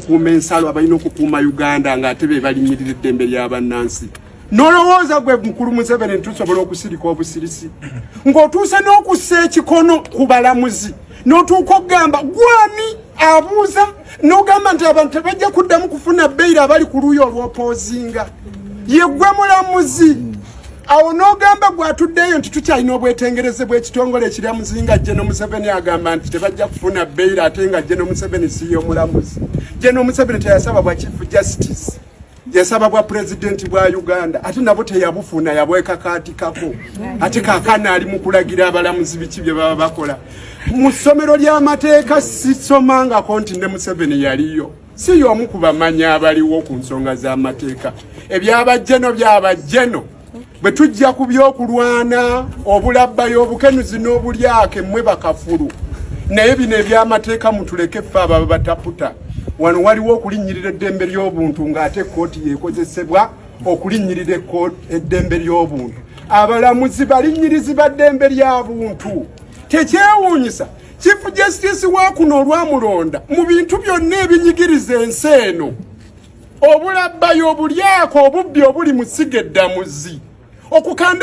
okukuuma ensalo abalina okukuuma Uganda ng'ate be balinyirira eddembe ly'abannansi. Nolowooza gwe mukulu Museveni tusobola okusirika obusirisi ng'otuuse n'okussa ekikono ku balamuzi n'otuuka okugamba gwani abuuza n'ogamba nti abantu tebajja kuddamu kufuna bbeeyiri abali ku luuyi olw'opoozinga ye gwe mulamuzi. Awo n'ogamba gwatuddeyo nti tukyalina obwetengereze bw'ekitongole ekiryamuzi nga General Museveni agamba nti tebajja kufuna bbeeyiri ate nga General Museveni si ye mulamuzi. General Museveni teyasaba bwa Chief Justice, yasaba bwa President bwa Uganda, ate nabo teyabufuna yabwekakaatikako. Ate kaakana ali mu kulagira abalamuzi biki bye baba bakola. Mu ssomero ly'amateeka sisomangako nti ne Museveni yaliyo. Si y'omu ku bamanya abaliwo ku nsonga z'amateeka. Ebyabajjeno byabajjeno. Bwe tujja ku by'okulwana obulabbayo obukenuzi n'obulyake mmwe bakafulu. Naye bino eby'amateeka mutuleke ffe abo bataputa. Wano waliwo okulinnyirira eddembe ly'obuntu ng'ate ekkooti yeekozesebwa okulinnyirira eddembe ly'obuntu. Abalamuzi balinnyirizi ba ddembe ly'abuntu. Tekyewuunyisa Chief Justice wa kuno olwamulonda mu bintu byonna ebinyigiriza ensi eno. Obulabbayo obulyako obubbi obuli mu Ssiga Eddamuzi. Okukanda